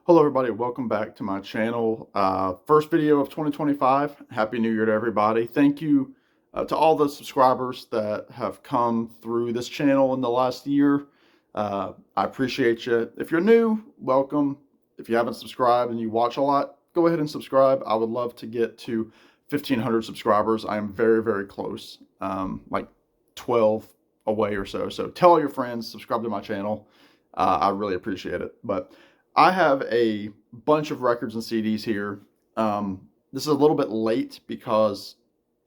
Hello everybody, welcome back to my channel. First video of 2025. Happy New Year to everybody. Thank you to all the subscribers that have come through this channel in the last year. I appreciate you. If you're new, welcome. If you haven't subscribed and you watch a lot, go ahead and subscribe. I would love to get to 1,500 subscribers. I am very, very close, like 12 away or so. So tell all your friends, subscribe to my channel. I really appreciate it. But I have a bunch of records and CDs here. This is a little bit late because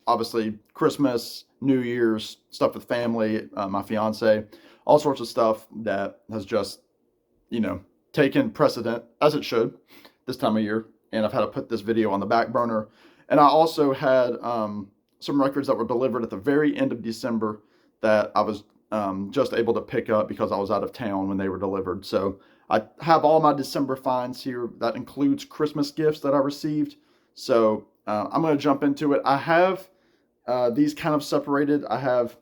obviously Christmas, New Year's, stuff with family, my fiance, all sorts of stuff that has just, taken precedent, as it should, this time of year. And I've had to put this video on the back burner. And I also had some records that were delivered at the very end of December that I was just able to pick up because I was out of town when they were delivered. So I have all my December finds here. That includes Christmas gifts that I received. So I'm going to jump into it. I have these kind of separated. I have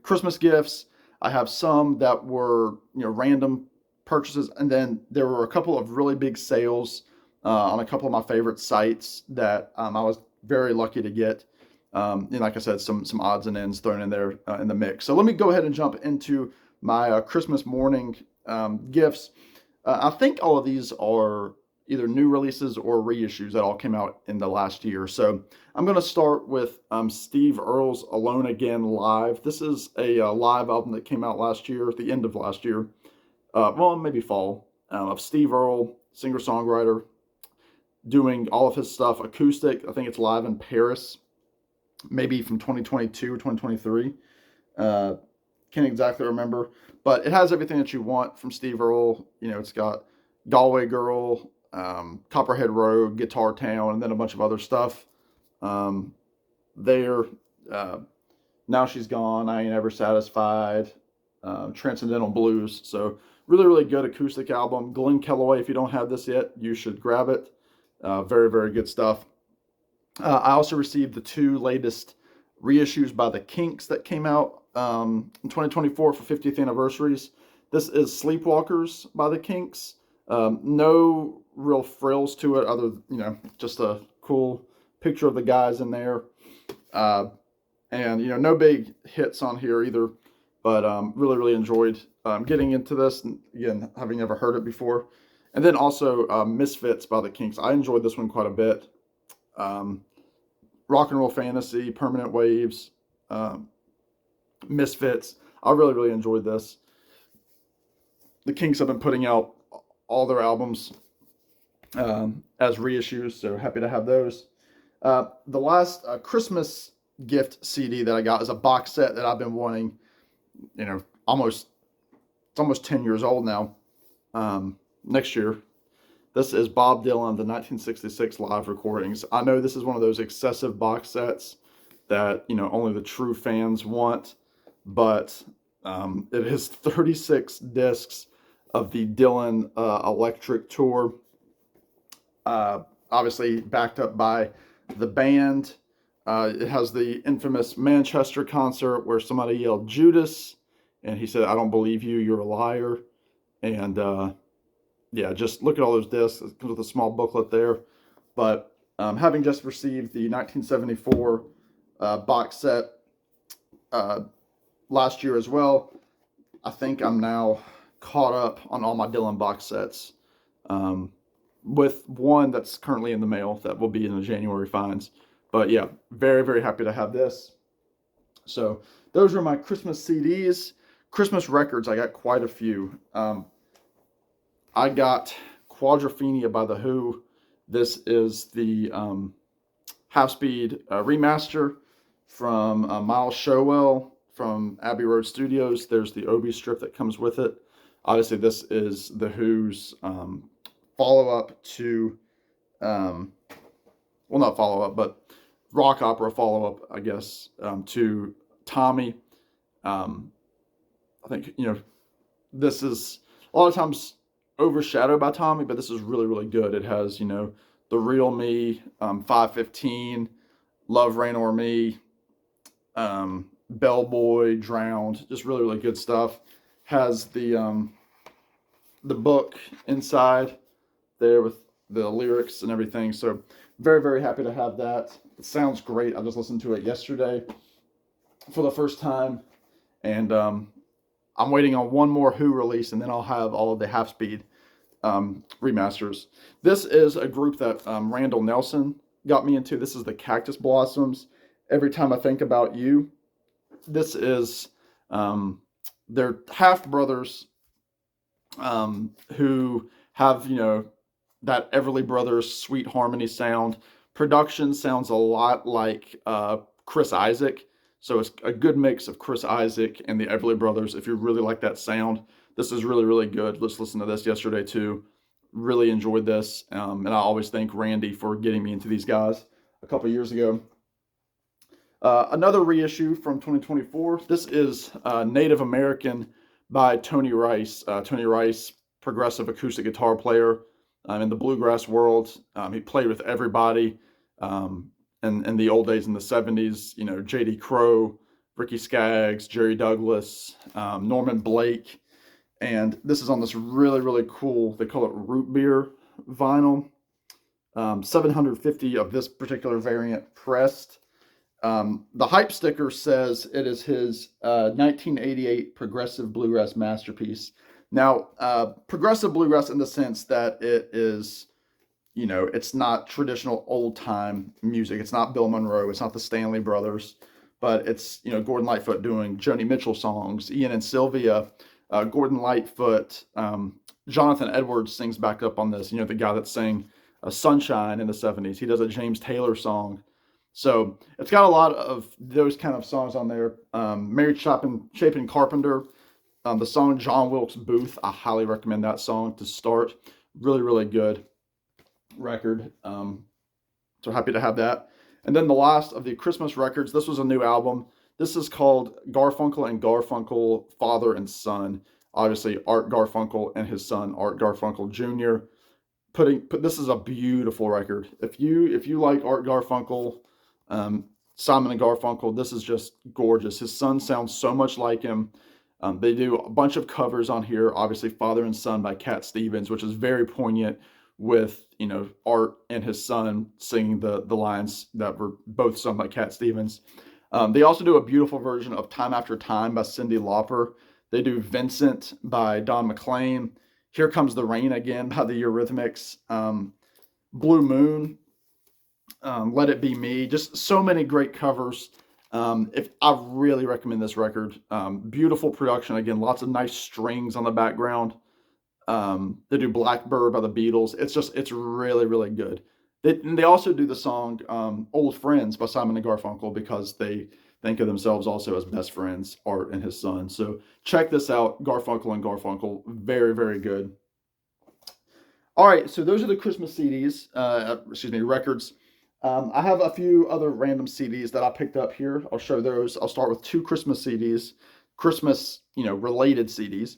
Christmas gifts. I have some that were random purchases, and then there were a couple of really big sales on a couple of my favorite sites that I was very lucky to get. And like I said, some odds and ends thrown in there in the mix. So let me go ahead and jump into my Christmas morning gifts. I think all of these are either new releases or reissues that all came out in the last year. So I'm going to start with Steve Earle's Alone Again Live. This is a live album that came out last year, at the end of last year. Well, maybe fall, of Steve Earle, singer-songwriter, doing all of his stuff acoustic. I think it's live in Paris, maybe from 2022 or 2023. Can't exactly remember, but it has everything that you want from Steve Earle. It's got Galway Girl, Copperhead Road, Guitar Town, and then a bunch of other stuff. There, Now She's Gone, I Ain't Ever Satisfied, Transcendental Blues. So really, really good acoustic album. Glenn Kellaway, if you don't have this yet, you should grab it. Very, very good stuff. I also received the two latest reissues by the Kinks that came out in 2024 for 50th anniversaries. This is Sleepwalkers by the Kinks. No real frills to it other, just a cool picture of the guys in there. And, no big hits on here either, but really, really enjoyed getting into this, and again, having never heard it before. And then also Misfits by the Kinks. I enjoyed this one quite a bit. Rock and Roll Fantasy, Permanent Waves, Misfits. I really, really enjoyed this. The Kinks have been putting out all their albums as reissues, so happy to have those. The last Christmas gift CD that I got is a box set that I've been wanting, it's almost 10 years old now, next year. This is Bob Dylan, the 1966 live recordings. I know this is one of those excessive box sets that, only the true fans want, but it is 36 discs of the Dylan Electric Tour, obviously backed up by the band. It has the infamous Manchester concert where somebody yelled Judas, and he said, "I don't believe you, you're a liar." And yeah, just look at all those discs. It comes with a small booklet there. But having just received the 1974 box set last year as well, I think I'm now caught up on all my Dylan box sets, with one that's currently in the mail that will be in the January finds. But yeah, very, very happy to have this. So those are my Christmas CDs. Christmas records, I got quite a few. I got Quadrophenia by The Who. This is the half-speed remaster from Miles Showell from Abbey Road Studios. There's the Obi strip that comes with it. Obviously, this is The Who's follow-up to, well, not follow-up, but rock opera follow-up, I guess, to Tommy. I think, this is a lot of times overshadowed by Tommy, but this is really, really good. It has, The Real Me, 515, Love Rain O'er Me, Bellboy, Drowned, just really, really good stuff. Has the the book inside there with the lyrics and everything. So very, very happy to have that. It sounds great. I just listened to it yesterday for the first time, and I'm waiting on one more Who release, and then I'll have all of the Half Speed remasters. This is a group that Randall Nelson got me into. This is the Cactus Blossoms. Every Time I Think About You. This is they're half brothers who have, you know, that Everly Brothers sweet harmony sound. Production sounds a lot like Chris Isaac. So it's a good mix of Chris Isaac and the Everly Brothers. If you really like that sound, this is really, really good. Let's listen to this yesterday too. Really enjoyed this. And I always thank Randy for getting me into these guys a couple years ago. Another reissue from 2024. This is Native American by Tony Rice. Tony Rice, progressive acoustic guitar player in the bluegrass world. He played with everybody in the old days in the 70s. You know, J.D. Crowe, Ricky Skaggs, Jerry Douglas, Norman Blake. And this is on this really, really cool, they call it root beer vinyl. 750 of this particular variant pressed. The hype sticker says it is his 1988 progressive bluegrass masterpiece. Now, progressive bluegrass in the sense that it is, you know, it's not traditional old time music. It's not Bill Monroe. It's not the Stanley Brothers, but it's, you know, Gordon Lightfoot doing Joni Mitchell songs, Ian and Sylvia, Gordon Lightfoot, Jonathan Edwards sings back up on this, you know, the guy that sang Sunshine in the 70s. He does a James Taylor song. So it's got a lot of those kind of songs on there. Mary Chapin Carpenter, the song John Wilkes Booth. I highly recommend that song to start. Really, really good record. So happy to have that. And then the last of the Christmas records. This was a new album. This is called Garfunkel and Garfunkel, Father and Son. Obviously, Art Garfunkel and his son, Art Garfunkel Jr. This is a beautiful record. If you like Art Garfunkel, Simon and Garfunkel, this is just gorgeous. His son sounds so much like him. They do a bunch of covers on here. Obviously, Father and Son by Cat Stevens, which is very poignant with, you know, Art and his son singing the lines that were both sung by Cat Stevens. They also do a beautiful version of Time After Time by Cyndi Lauper. They do Vincent by Don McLean. Here Comes the Rain Again by the Eurythmics. Blue Moon, Let It Be Me. Just so many great covers. I really recommend this record. Beautiful production. Again, lots of nice strings on the background. They do Blackbird by the Beatles. It's really, really good. They also do the song Old Friends by Simon and Garfunkel because they think of themselves also as best friends, Art and his son. So check this out, Garfunkel and Garfunkel. Very, very good. All right, so those are the Christmas CDs, records. I have a few other random CDs that I picked up here. I'll show those. I'll start with two Christmas CDs, Christmas, related CDs.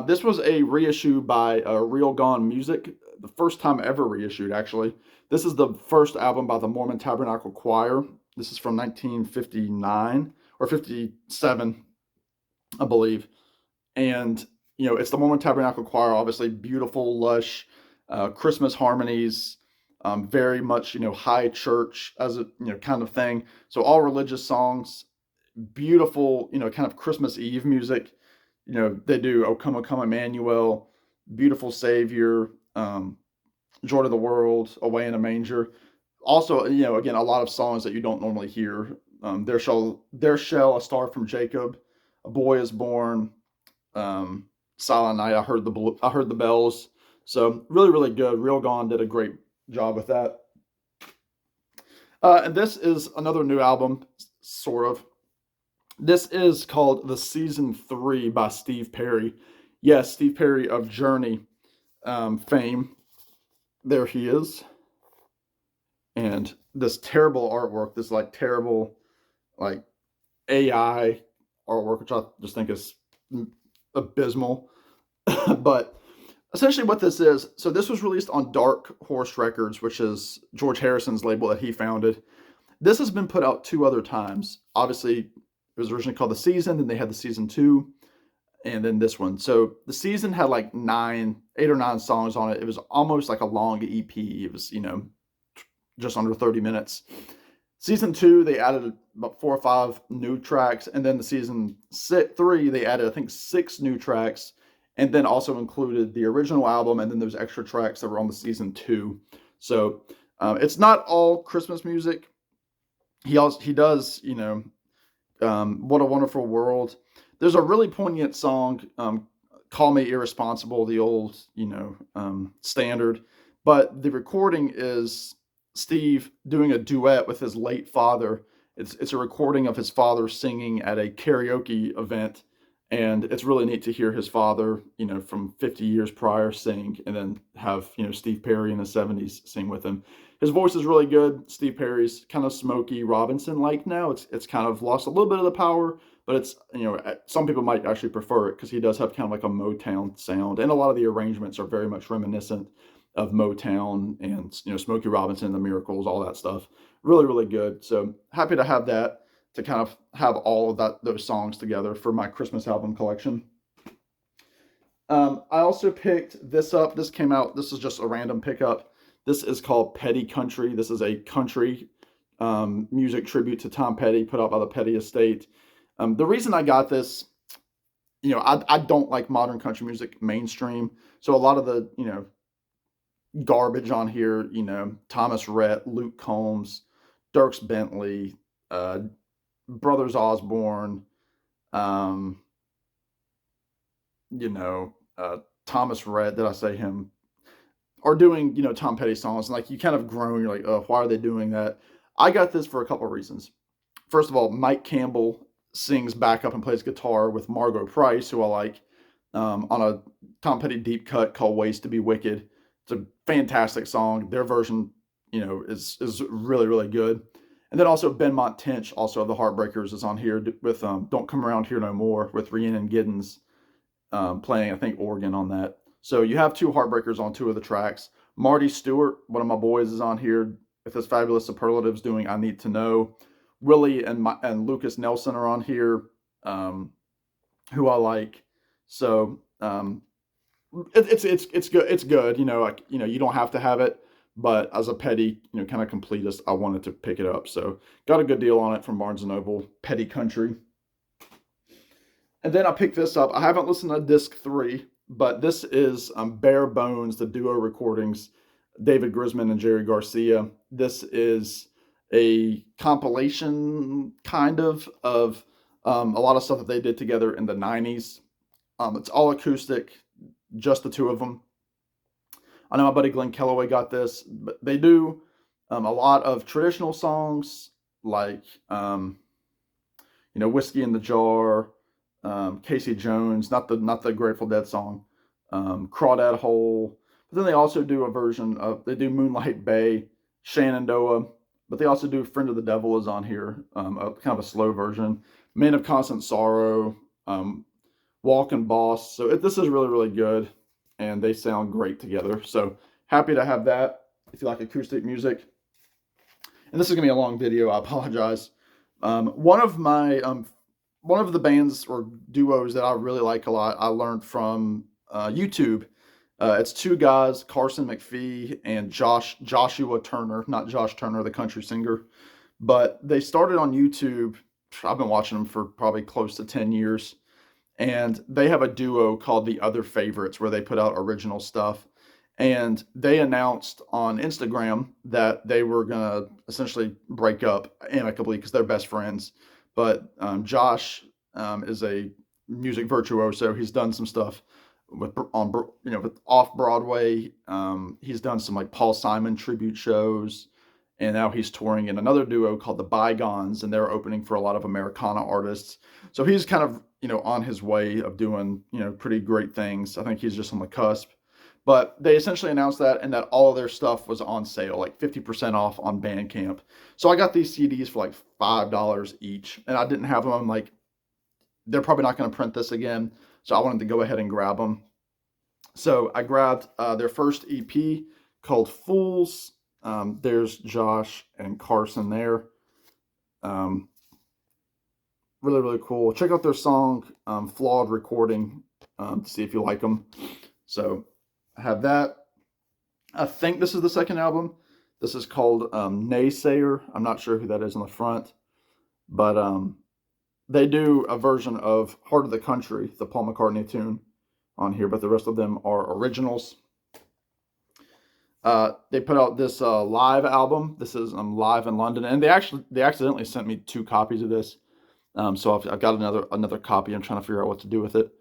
This was a reissue by Real Gone Music, the first time ever reissued, actually. This is the first album by the Mormon Tabernacle Choir. This is from 1959 or 57, I believe. And, it's the Mormon Tabernacle Choir, obviously beautiful, lush, Christmas harmonies, very much, high church as a, kind of thing. So all religious songs, beautiful, kind of Christmas Eve music. They do O Come, O Come, Emmanuel, Beautiful Savior, Joy to the World, Away in a Manger. Also, again, a lot of songs that you don't normally hear. There shall a Star from Jacob, A Boy is Born, Silent Night, I heard the bells. So really, really good. Real Gone did a great job with that. And this is another new album, sort of. This is called The Season 3 by Steve Perry. Yes, Steve Perry of Journey fame. There he is. And this terrible artwork, this terrible AI artwork, which I just think is abysmal. But essentially what this is, so this was released on Dark Horse Records, which is George Harrison's label that he founded. This has been put out 2 other times. Obviously, it was originally called The Season, and they had the Season 2. and then this one. So the season had like 8 or 9 songs on it. It was almost like a long EP. It was, just under 30 minutes. Season 2, they added about 4 or 5 new tracks, and then the season 3, they added I think 6 new tracks, and then also included the original album, and then those extra tracks that were on the season 2. So it's not all Christmas music. He does, What a Wonderful World. There's a really poignant song, Call Me Irresponsible, the old, standard. But the recording is Steve doing a duet with his late father. It's a recording of his father singing at a karaoke event. And it's really neat to hear his father, from 50 years prior sing, and then have, Steve Perry in the 70s sing with him. His voice is really good. Steve Perry's kind of Smokey Robinson-like now. It's kind of lost a little bit of the power, but it's, some people might actually prefer it because he does have kind of like a Motown sound, and a lot of the arrangements are very much reminiscent of Motown and, Smokey Robinson, the Miracles, all that stuff. Really, really good. So happy to have that, to kind of have all of those songs together for my Christmas album collection. I also picked this up. This came out. This is just a random pickup. This is called Petty Country. This is a country music tribute to Tom Petty, put out by the Petty Estate. The reason I got this, I don't like modern country music mainstream. So a lot of the, garbage on here, Thomas Rhett, Luke Combs, Dierks Bentley, Brothers Osborne, um, Thomas Rhett, did I say him? Are doing, Tom Petty songs, and like you kind of groan, you're like, oh, why are they doing that? I got this for a couple of reasons. First of all, Mike Campbell sings backup and plays guitar with Margot Price, who I like, on a Tom Petty deep cut called Ways to Be Wicked. It's a fantastic song. Their version, is really, really good. And then also Benmont Tench, also of the Heartbreakers, is on here with Don't Come Around Here No More with Rhiannon Giddens playing, I think, organ on that. So you have 2 Heartbreakers on 2 of the tracks. Marty Stewart, one of my boys, is on here with his fabulous superlatives doing I Need to Know. Willie and Lucas Nelson are on here, who I like. So it's good. It's good. You don't have to have it, but as a Petty, kind of completist, I wanted to pick it up. So got a good deal on it from Barnes and Noble. Petty Country. And then I picked this up. I haven't listened to disc 3, but this is Bare Bones, the duo recordings, David Grisman and Jerry Garcia. This is a compilation kind of a lot of stuff that they did together in the 90s. It's all acoustic, just the 2 of them. I know my buddy Glenn Kellaway got this, but they do a lot of traditional songs like, Whiskey in the Jar, Casey Jones, not the Grateful Dead song, Crawdad Hole. But then they also do a version of, they do Moonlight Bay, Shenandoah, but they also do Friend of the Devil is on here, kind of a slow version. Man of Constant Sorrow, Walkin' Boss. So this is really, really good, and they sound great together. So happy to have that if you like acoustic music. And this is going to be a long video. I apologize. One of the bands or duos that I really like a lot, I learned from YouTube. It's 2 guys, Carson McPhee and Joshua Turner, not Josh Turner, the country singer. But they started on YouTube. I've been watching them for probably close to 10 years. And they have a duo called The Other Favorites where they put out original stuff. And they announced on Instagram that they were going to essentially break up amicably because they're best friends. But Josh is a music virtuoso. He's done some stuff with off Broadway. He's done some like Paul Simon tribute shows, and now he's touring in another duo called the Bygones, and they're opening for a lot of Americana artists. So he's kind of on his way of doing pretty great things. I think he's just on the cusp. But they essentially announced that, and that all of their stuff was on sale, like 50% off on Bandcamp. So I got these CDs for like $5 each, and I didn't have them. I'm like, they're probably not going to print this again, so I wanted to go ahead and grab them. So I grabbed their first EP called Fools. There's Josh and Carson there. Really, really cool. Check out their song, Flawed Recording, to see if you like them. So I have that. I think this is the second album. This is called Naysayer. I'm not sure who that is on the front, but they do a version of Heart of the Country, the Paul McCartney tune, on here, but the rest of them are originals. They put out this live album. This is live in London, and they accidentally sent me 2 copies of this. So I've got another copy. I'm trying to figure out what to do with it.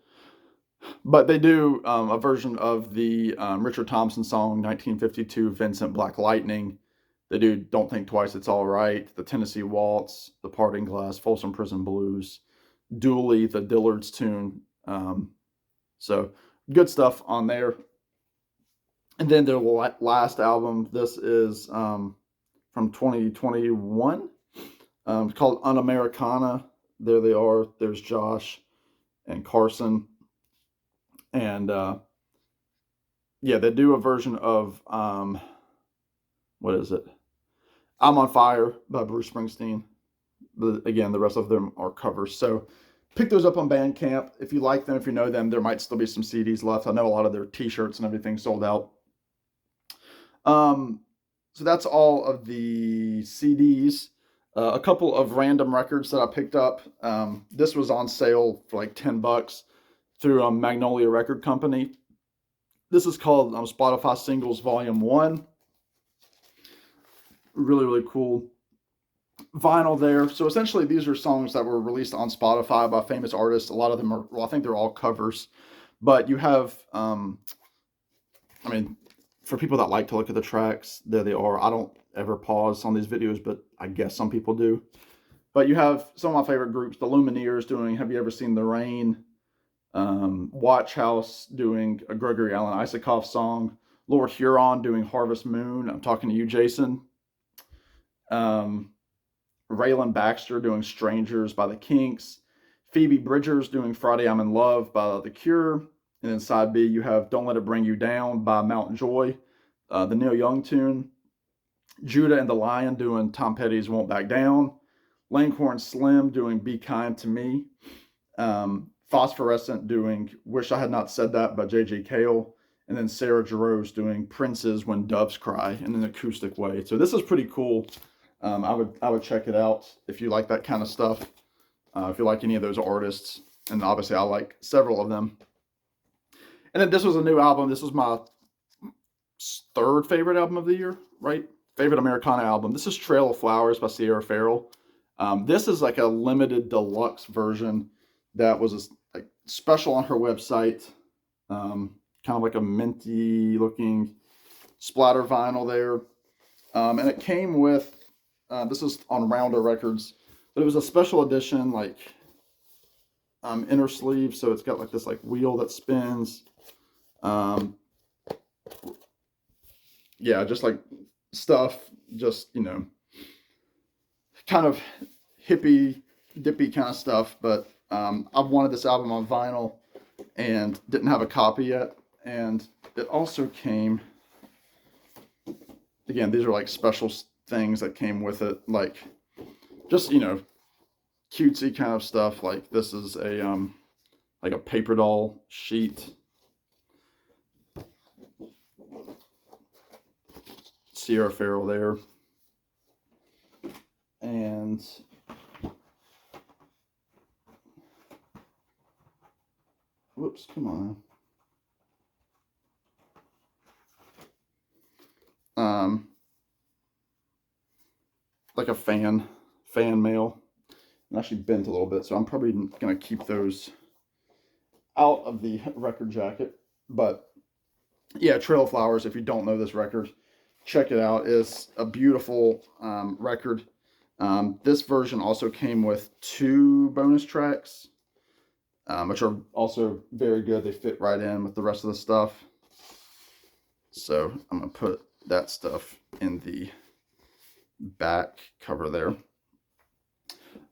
But they do a version of the Richard Thompson song 1952, Vincent Black Lightning. They do Don't Think Twice, It's All Right, the Tennessee Waltz, the Parting Glass, Folsom Prison Blues, Dooley, the Dillards tune. So good stuff on there. And then their last album, this is from 2021, called Americana. There they are. There's Josh and Carson. And yeah, they do a version of, what is it? I'm on Fire by Bruce Springsteen. But again, the rest of them are covers. So pick those up on Bandcamp. If you like them, if you know them, there might still be some CDs left. I know a lot of their t-shirts and everything sold out. So that's all of the CDs. A couple of random records that I picked up. This was on sale for like $10 through Magnolia Record Company. This is called Spotify Singles Volume 1. Really, really cool vinyl there. So essentially these are songs that were released on Spotify by famous artists. A lot of them are, well, I think they're all covers. But you have, I mean, for people that like to look at the tracks, there they are. I don't ever pause on these videos, but I guess some people do. But you have some of my favorite groups, the Lumineers doing Have You Ever Seen the Rain? Watch House doing a Gregory Alan Isakov song. Lord Huron doing Harvest Moon. I'm talking to you, Jason. Raylan Baxter doing Strangers by the Kinks. Phoebe Bridgers doing Friday I'm in Love by The Cure. And then side B, you have Don't Let It Bring You Down by Mount Joy, the Neil Young tune. Judah and the Lion doing Tom Petty's Won't Back Down. Langhorne Slim doing Be Kind to Me. Phosphorescent doing Wish I Had Not Said That by J.J. Cale. And then Sarah Jarosz doing Prince's When Doves Cry in an acoustic way. So this is pretty cool. I would check it out if you like that kind of stuff. If you like any of those artists. And obviously I like several of them. And then this was a new album. This was my 3rd favorite album of the year, right? Favorite Americana album. This is Trail of Flowers by Sierra Farrell. This is like a limited deluxe version that was like special on her website. Kind of like a minty looking splatter vinyl there. And it came with, this is on Rounder Records, but it was a special edition, like inner sleeve. So it's got like this like wheel that spins. Yeah, just like stuff, just, you know, kind of hippie, dippy kind of stuff. But I've wanted this album on vinyl and didn't have a copy yet. And it also came, again, these are like special things that came with it, like just, you know, cutesy kind of stuff. Like this is a like a paper doll sheet. Sierra Farrell there. And whoops, come on. Like a fan mail. And actually bent a little bit, so I'm probably gonna keep those out of the record jacket. But yeah, Trail of Flowers, if you don't know this record, check it out. It's a beautiful record. This version also came with 2 bonus tracks, which are also very good. They fit right in with the rest of the stuff. So I'm going to put that stuff in the back cover there.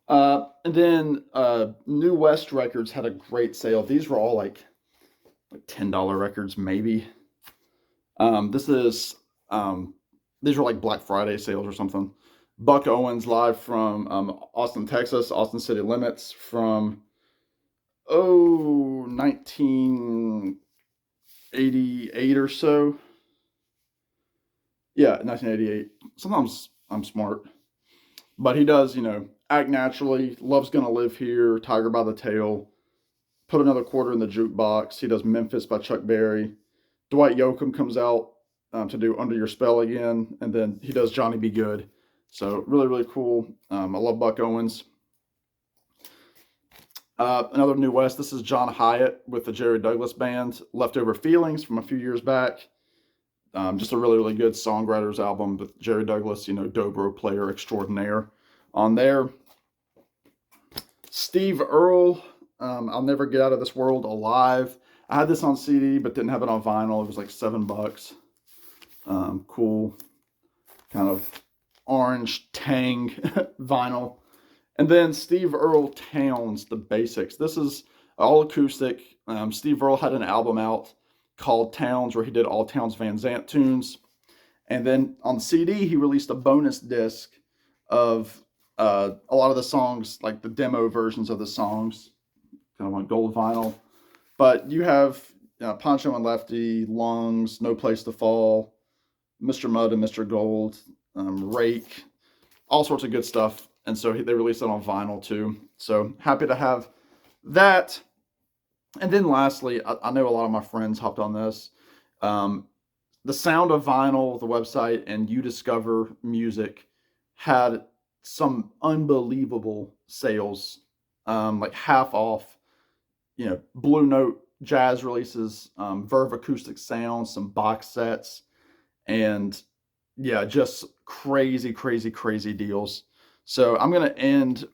And then New West Records had a great sale. These were all like $10 records, maybe. These were like Black Friday sales or something. Buck Owens live from Austin, Texas, Austin City Limits from 1988 or so. Yeah, 1988. Sometimes I'm smart. But he does, act naturally, love's gonna live here, Tiger by the Tail, put another quarter in the jukebox. He does Memphis by Chuck Berry. Dwight Yoakam comes out to do Under Your Spell again, and then he does Johnny Be Good. So really, really cool. I love Buck Owens. Another New West. This is John Hyatt with the Jerry Douglas Band. Leftover Feelings from a few years back. Just a really, really good songwriters album with Jerry Douglas, dobro player extraordinaire on there. Steve Earle, I'll Never Get Out of This World Alive. I had this on CD, but didn't have it on vinyl. It was like $7. Cool, kind of orange tang vinyl. And then Steve Earle Towns, The Basics. This is all acoustic. Steve Earle had an album out called Towns where he did all Towns Van Zandt tunes. And then on CD, he released a bonus disc of a lot of the songs, like the demo versions of the songs, kind of on gold vinyl. But you have Poncho and Lefty, Lungs, No Place to Fall, Mr. Mud and Mr. Gold, Rake, all sorts of good stuff. And so they released it on vinyl too. So happy to have that. And then lastly, I know a lot of my friends hopped on this. The Sound of Vinyl, the website, and You Discover Music had some unbelievable sales, like half off, Blue Note jazz releases, Verve acoustic sounds, some box sets, and yeah, just crazy, crazy, crazy deals. So I'm going to end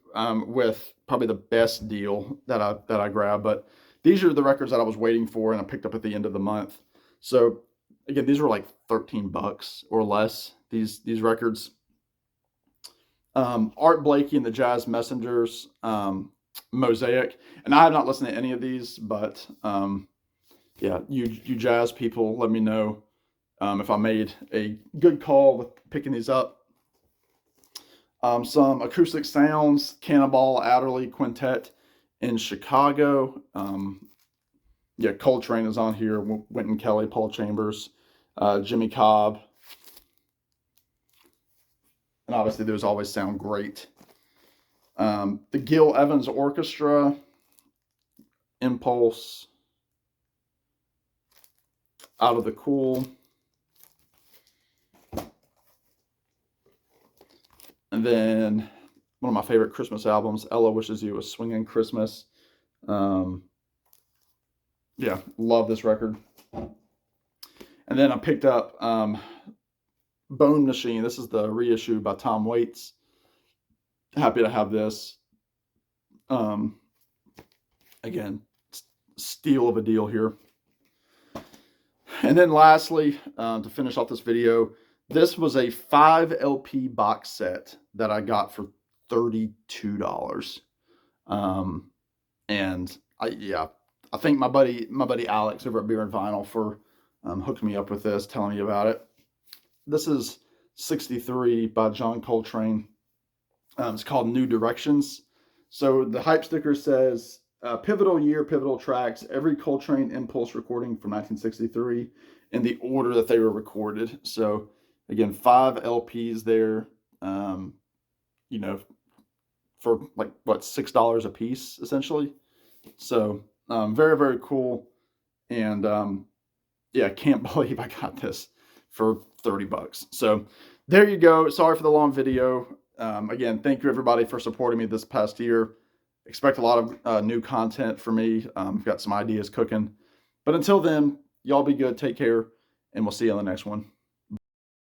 with probably the best deal that I grabbed, but these are the records that I was waiting for and I picked up at the end of the month. So again, these were like $13 or less, these records. Art Blakey and the Jazz Messengers, Mosaic. And I have not listened to any of these, but yeah, you jazz people, let me know if I made a good call with picking these up. Some acoustic sounds, Cannonball Adderley Quintet in Chicago. Yeah, Coltrane is on here, Wynton Kelly, Paul Chambers, Jimmy Cobb. And obviously those always sound great. The Gil Evans Orchestra, Impulse, Out of the Cool. And then one of my favorite Christmas albums, Ella Wishes You a Swingin' Christmas. Yeah, love this record. And then I picked up Bone Machine. This is the reissue by Tom Waits. Happy to have this. Again, steal of a deal here. And then lastly, to finish off this video, this was a 5 LP box set that I got for $32. And I thank my buddy Alex over at Beer and Vinyl for hooking me up with this, telling me about it. This is 63 by John Coltrane. It's called New Directions. So the hype sticker says, pivotal year, pivotal tracks, every Coltrane Impulse recording from 1963 in the order that they were recorded. So again, 5 LPs there, for like, what, $6 a piece, essentially. So very, very cool. And yeah, I can't believe I got this for $30. So there you go. Sorry for the long video. Again, thank you everybody for supporting me this past year. Expect a lot of new content for me. I've got some ideas cooking. But until then, y'all be good, take care, and we'll see you on the next one.